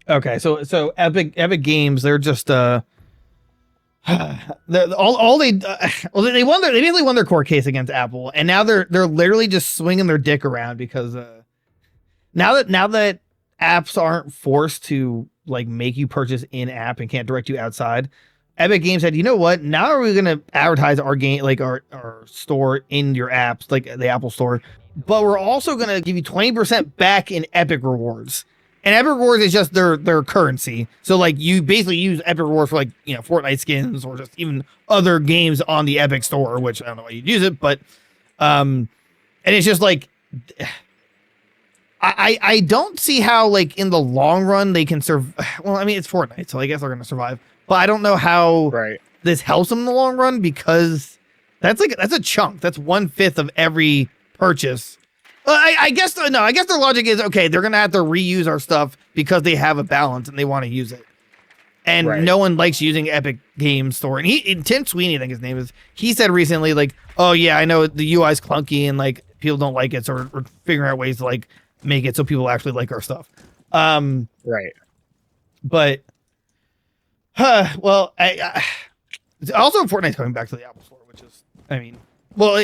Okay, so Epic Games, they're just all they well they basically won their court case against Apple, and now they're literally just swinging their dick around because now that apps aren't forced to like make you purchase in app and can't direct you outside. Epic Games said, you know what? Now are we gonna advertise our game, like our store in your apps, like the Apple Store, but we're also gonna give you 20% back in Epic Rewards. And Epic Rewards is just their currency. So like you basically use Epic Rewards for like, you know, Fortnite skins or just even other games on the Epic Store, which I don't know why you'd use it, but and it's just like I don't see how like in the long run they can survive. Well, I mean it's Fortnite, so I guess they're gonna survive. But I don't know how this helps them in the long run because that's a chunk. That's 1/5 of every purchase. I guess no. I guess their logic is okay. They're gonna have to reuse our stuff because they have a balance and they want to use it. And no one likes using Epic Games Store. And Tim Sweeney, I think his name is. He said recently, like, oh yeah, I know the UI is clunky and like people don't like it, so we're figuring out ways to like make it so people actually like our stuff. But, well, I also Fortnite's coming back to the Apple Store, which is, I mean, well.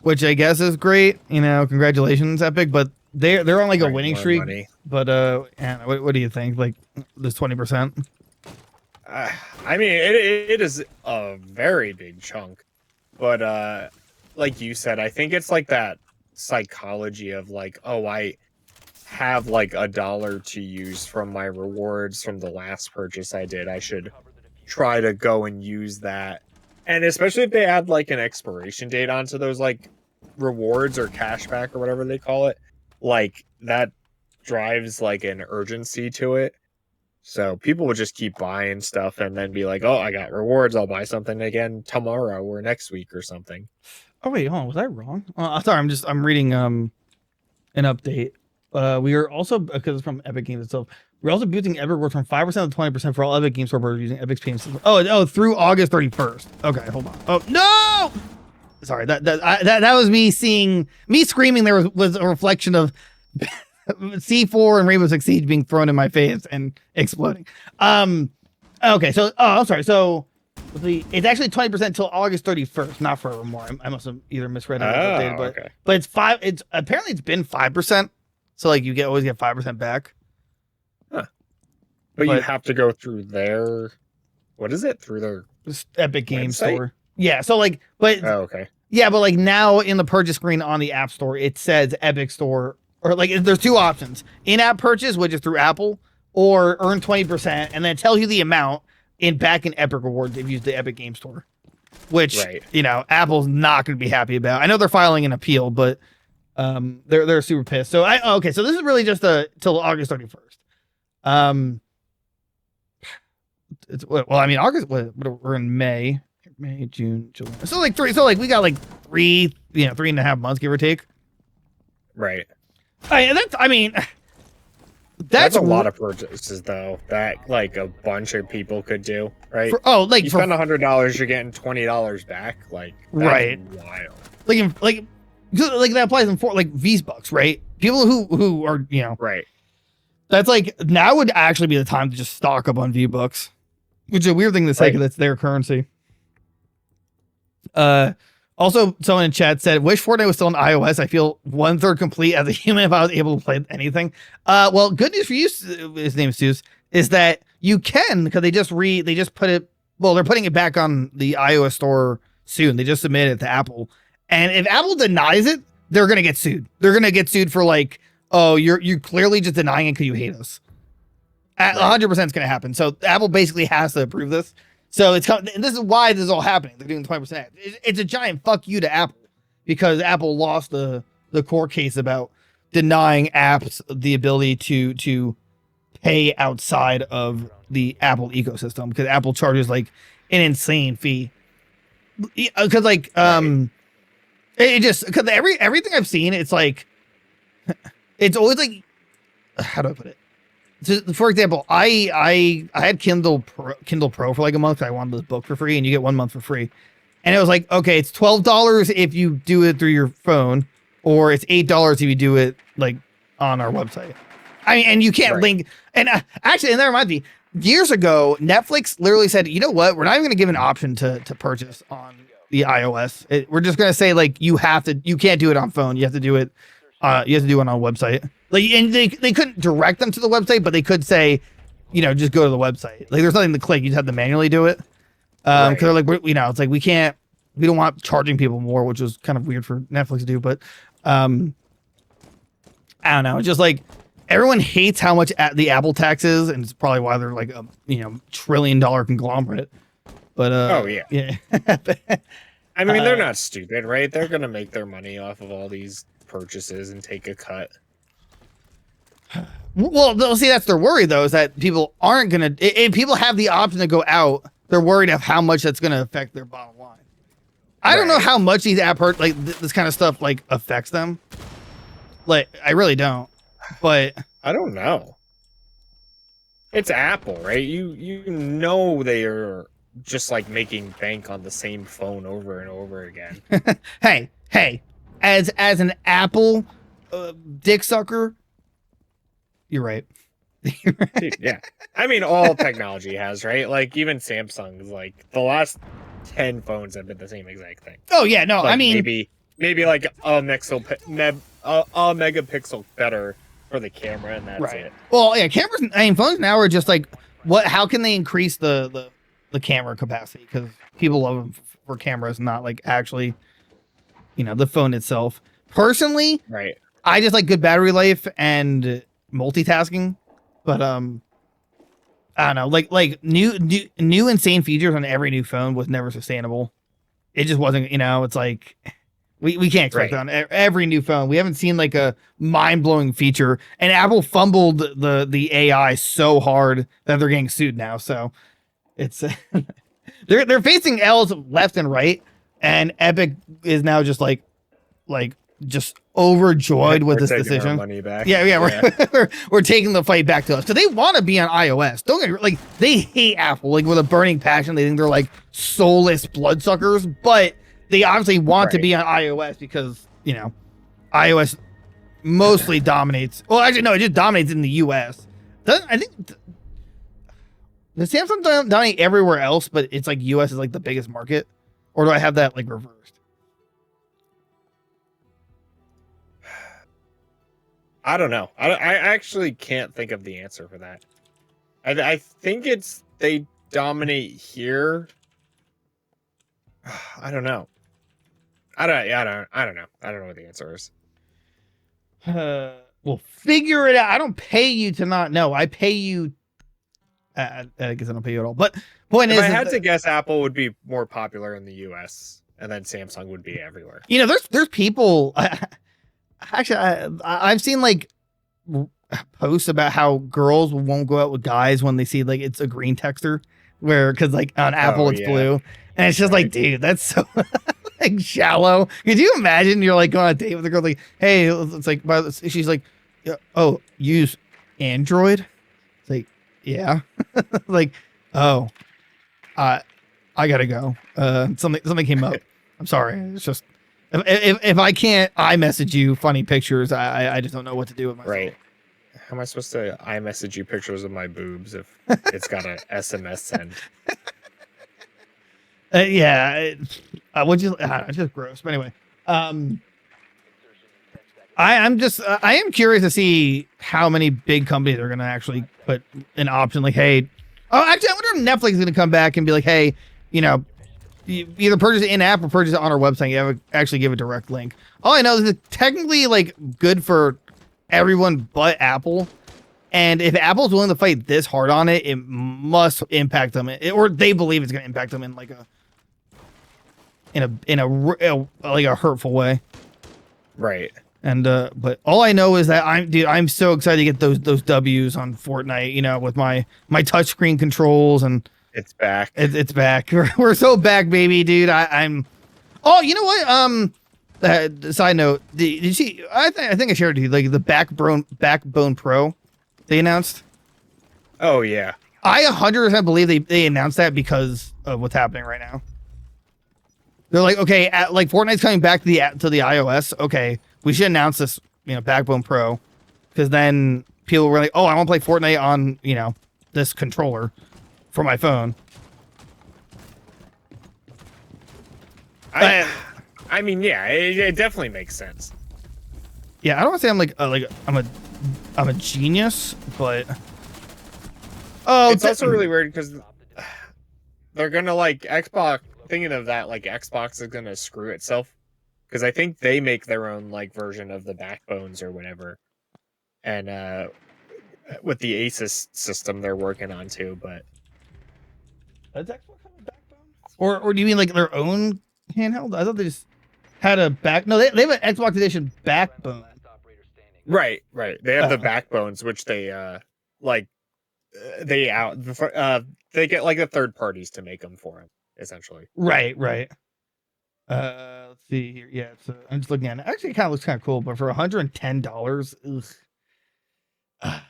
Which I guess is great, you know. Congratulations, Epic. But they're on like a winning streak. Money. But Anna, what do you think? Like this 20%? I mean, it is a very big chunk. But like you said, I think it's like that psychology of like, oh, I have like $1 to use from my rewards from the last purchase I did. I should try to go and use that. And especially if they add like an expiration date onto those like rewards or cashback or whatever they call it, like that drives like an urgency to it. So people will just keep buying stuff and then be like, oh, I got rewards. I'll buy something again tomorrow or next week or something. Oh, wait, hold on. Was I wrong? Sorry, I'm reading an update. We are also, because it's from Epic Games itself, we're also boosting Epic Rewards from 5% to 20% for all Epic Games Store using Epic's payment system. Oh, through August 31st. Okay, hold on. Oh no! Sorry, that was me screaming. There was a reflection of C4 and Rainbow Six Siege being thrown in my face and exploding. Okay, so I'm sorry. So it's actually 20% until August 31st, not forevermore. I must have either misread it or updated, but okay. But it's 5. It's apparently it's been 5%. So like you always get 5% back. But you have to go through their, what is it? Through their Epic Games Store. Yeah. So like, but okay. Yeah, but like now in the purchase screen on the App Store, it says Epic Store, or like there's two options: in-app purchase, which is through Apple, or earn 20%, and then it tells you the amount back in Epic Rewards if you use the Epic Games Store. Which you know Apple's not going to be happy about. I know they're filing an appeal, but they're super pissed. So okay, so this is really just till August 31st. Well, I mean, August. We're in May, June, July. So like three. So like we got like 3.5 months, give or take. Right. That's a lot of purchases, though. That like a bunch of people could do, right? You spend $100, you're getting $20 back. Like that's wild. Like that applies in like V-Bucks, right? People who are right. That's like now would actually be the time to just stock up on V-Bucks. Which is a weird thing to say because that's their currency. Also, someone in chat said, wish Fortnite was still on iOS. I feel 1/3 complete as a human if I was able to play anything. Well, good news for you, his name is Seuss, is that you can, because they just put it, well, they're putting it back on the iOS store soon. They just submitted it to Apple. And if Apple denies it, they're going to get sued. They're going to get sued for like, oh, you're clearly just denying it because you hate us. 100% is going to happen. So Apple basically has to approve this. So and this is why this is all happening. They're doing 20%. It's a giant fuck you to Apple because Apple lost the court case about denying apps the ability to pay outside of the Apple ecosystem because Apple charges like an insane fee. Because like it just because everything I've seen, it's like it's always like, how do I put it? So, for example, I had Kindle Pro for like a month. I wanted the book for free, and you get 1 month for free. And it was like, okay, it's $12 if you do it through your phone, or it's $8 if you do it like on our website. I mean, and you can't link. And actually, and that reminds me, years ago, Netflix literally said, you know what? We're not even going to give an option to purchase on the iOS. We're just going to say like you can't do it on phone. You have to do it. You have to do it on a website. Like, and they couldn't direct them to the website, but they could say, just go to the website. Like, there's nothing to click. You just have to manually do it. Because they're like, it's like we don't want charging people more, which was kind of weird for Netflix to do. But I don't know. It's just like everyone hates how much the Apple tax is, and it's probably why they're like a $1 trillion conglomerate. But yeah. I mean, they're not stupid, right? They're gonna make their money off of all these purchases and take a cut. Well, see, that's their worry though, is that people aren't gonna. If people have the option to go out, they're worried of how much that's gonna affect their bottom line. I don't know how much these this kind of stuff like affects them. Like, I really don't. But I don't know. It's Apple, right? You know they are just like making bank on the same phone over and over again. hey, as an Apple dick sucker, you're right. Dude, yeah. I mean, all technology has, right? Like even Samsung's like the last 10 phones have been the same exact thing. Oh yeah, no, like I mean maybe like a megapixel better for the camera, and that's it. Well, yeah, phones now are just like how can they increase the camera capacity? Because people love them for cameras, not like actually, the phone itself. Personally, right. I just like good battery life and multitasking, but I don't know, like new insane features on every new phone was never sustainable. It just wasn't, it's like we can't expect it on every new phone. We haven't seen like a mind-blowing feature, and Apple fumbled the AI so hard that they're getting sued now. So it's they're facing L's left and right, and Epic is now just like just overjoyed with this decision. Our money back. Yeah. We're taking the fight back to us. So they want to be on iOS. Don't get me, like, they hate Apple like with a burning passion. They think they're like soulless bloodsuckers, but they obviously want to be on iOS because iOS mostly dominates. Well, actually, no, it just dominates in the US. I think does Samsung dominate everywhere else, but it's like US is like the biggest market, or do I have that like reversed? I don't know. I actually can't think of the answer for that. I think they dominate here. I don't know. I don't know. I don't know what the answer is. Well, figure it out. I don't pay you to not know. I pay you. I guess I don't pay you at all. But point is, if I had to guess, Apple would be more popular in the U.S. and then Samsung would be everywhere. There's people. Actually, I've seen like posts about how girls won't go out with guys when they see like it's a green texture, because like on Apple it's blue, and it's just like, dude, that's so like shallow. Could you imagine you're like going on a date with a girl like, hey, it's like, she's like, oh, use Android? It's like, yeah, like, oh, I gotta go. Something came up. I'm sorry. It's just. If I can't iMessage you funny pictures, I just don't know what to do with myself. Right. How am I supposed to iMessage you pictures of my boobs if it's got an SMS send? It's just gross. But anyway, I am curious to see how many big companies are going to actually put an option like, hey, actually, I wonder if Netflix is going to come back and be like, hey, you either purchase it in-app or purchase it on our website. You have to actually give a direct link. All I know is it's technically like good for everyone but Apple. And if Apple's willing to fight this hard on it, it must impact them, or they believe it's going to impact them in like a hurtful way. Right. And but all I know is that I'm so excited to get those W's on Fortnite. With my touchscreen controls and. It's back. It's back. We're so back, baby, dude. I'm. Oh, you know what? Side note. Did you see? I think I shared it with you. Like the Backbone Pro, they announced. Oh yeah. I 100% believe they announced that because of what's happening right now. They're like, okay, like Fortnite's coming back to the iOS. Okay, we should announce this, Backbone Pro, because then people were like, oh, I want to play Fortnite on, you know, this controller for my phone. I mean, yeah, it definitely makes sense. Yeah, I don't want to say I'm a genius, but it's also really weird because they're gonna like Xbox. Thinking of that, like Xbox is gonna screw itself because I think they make their own like version of the backbones or whatever, and with the Asus system they're working on too. But does Xbox have a backbone? Or do you mean like their own handheld? I thought they just had a back. No, they have an Xbox edition backbone. Right. They have the backbones, which they they get like the third parties to make them for them, essentially. Right. Let's see here. Yeah, I'm just looking at it. Actually, it kind of looks kind of cool, but for $110, I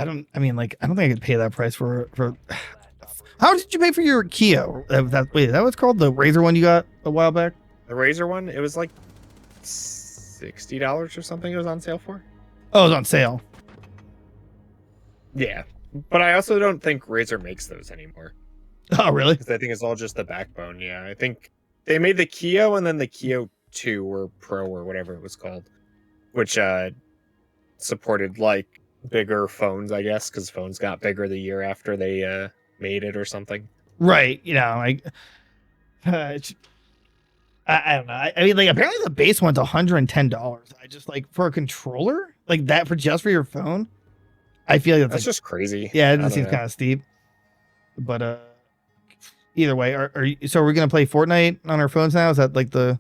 don't think I could pay that price for. How did you pay for your Kia? Wait, that was called the Razer one you got a while back? The Razer one, it was like $60 or something. It was on sale for. Oh, it was on sale. Yeah, but I also don't think Razer makes those anymore. Oh, really? Because I think it's all just the backbone. Yeah, I think they made the Kyo and then the Kyo 2 or Pro or whatever it was called, which supported like bigger phones, I guess, because phones got bigger the year after they made it or something. Right. You know, like I don't know. I mean, like apparently the base one's $110. I just like for a controller like that for just for your phone. I feel like that's just crazy. Yeah, it seems kind of steep. But either way, so we're gonna play Fortnite on our phones now? Is that like the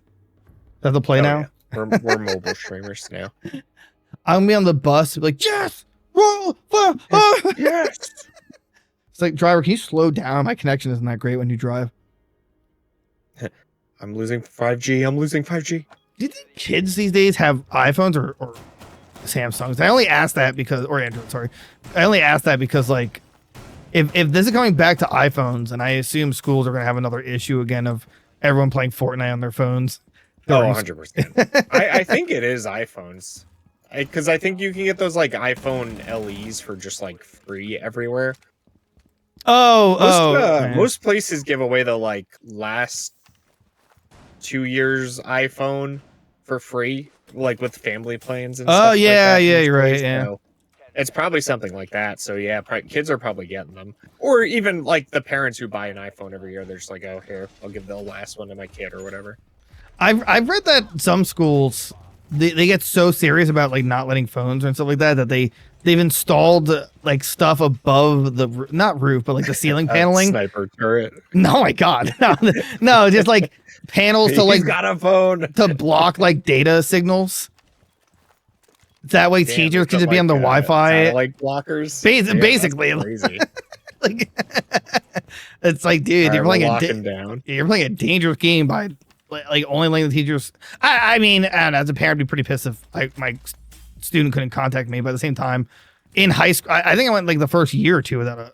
play now? Yeah. We're mobile streamers now. I'm gonna be on the bus, like yes, roll, yes. It's like, driver, can you slow down? My connection isn't that great when you drive. I'm losing 5G. Do you think kids these days have iPhones or Samsungs? I only asked that because, or Android, sorry. I only asked that because, like, if this is coming back to iPhones, and I assume schools are going to have another issue again of everyone playing Fortnite on their phones. Oh, 100%. I think it is iPhones. Because I think you can get those, like, iPhone LEs for just, like, free everywhere. Most places give away the, like, last 2 years iPhone for free, like with family plans and stuff. Oh yeah, like you're right. Yeah, so it's probably something like that. So yeah, kids are probably getting them, or even like the parents who buy an iPhone every year. They're just like, oh, here, I'll give the last one to my kid or whatever. I've read that some schools they get so serious about like not letting phones and stuff like that they've installed like stuff above the not roof but like the ceiling paneling. Sniper turret. No, my God, no, just like panels to like got a phone to block like data signals. That way, teachers can just be on the Wi-Fi. Like blockers. Basically, like it's like, dude, you're playing a dangerous game by like only letting the teachers. I mean, and as a parent, I'd be pretty pissed if my student couldn't contact me. But at the same time, in high school, I think I went like the first year or two without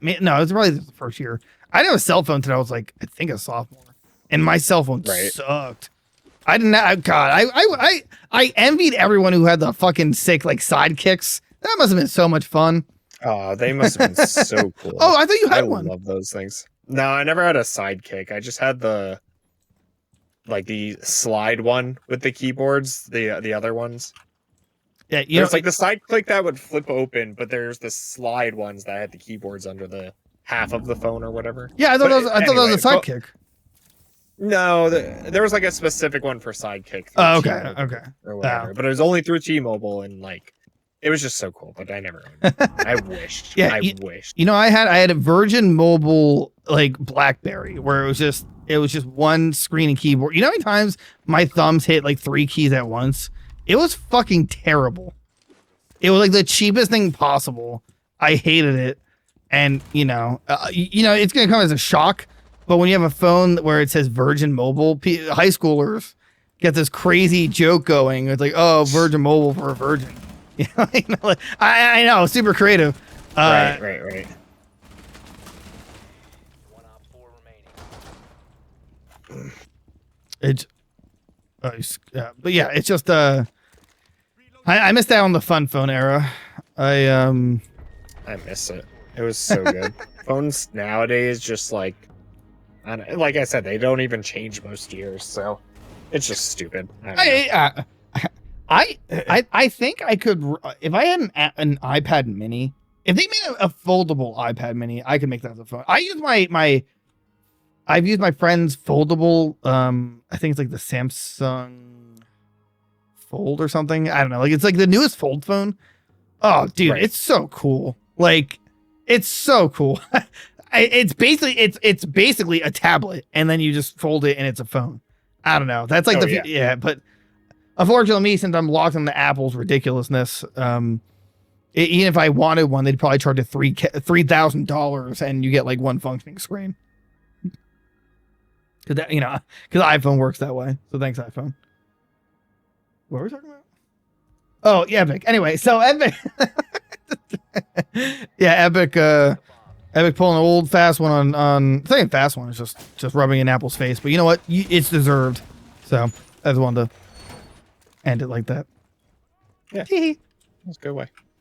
no, it was probably the first year. I didn't have a cell phone until I was like, I think a sophomore. And my cell phone sucked. I didn't. God, I envied everyone who had the fucking sick like sidekicks. That must have been so much fun. Oh, they must have been so cool. Oh, I thought you had one. I love those things. No, I never had a sidekick. I just had the slide one with the keyboards. The other ones. Yeah, there's like the side click that would flip open, but there's the slide ones that had the keyboards under the half of the phone or whatever. Yeah, I thought that was a sidekick. No, there was like a specific one for sidekick. Oh, okay. Or whatever. But it was only through T-Mobile, and like it was just so cool. But I never owned it. I wished. Yeah, I wished. You know, I had a Virgin Mobile like BlackBerry where it was just one screen and keyboard. You know how many times my thumbs hit like 3 keys at once? It was fucking terrible. It was like the cheapest thing possible. I hated it, and you know, it's gonna come as a shock. But when you have a phone where it says Virgin Mobile, high schoolers get this crazy joke going. It's like, oh, Virgin Mobile for a virgin. You know, I know, super creative. Right. It's, but yeah, it's just I missed out on the fun phone era. I miss it. It was so good. Phones nowadays just like like I said, they don't even change most years, so it's just stupid. I think I could, if I had an iPad mini, if they made a foldable iPad mini, I could make that as a phone. I use I've used my friend's foldable, I think it's like the Samsung Fold or something. I don't know. Like it's like the newest fold phone. Oh, dude, Right. it's so cool. Like it's so cool. It's basically a tablet, and then you just fold it and it's a phone. I don't know. That's like but unfortunately, me, since I'm locked into Apple's ridiculousness, even if I wanted one, they'd probably charge you $3,000, and you get like one functioning screen. Because iPhone works that way. So thanks, iPhone. What were we talking about? Oh yeah, Epic. Anyway, so Epic, yeah, Epic. Epic pulling an old fast one on saying fast one is just rubbing in Apple's face, but you know what? It's deserved. So I just wanted to end it like that. Yeah, let's go away.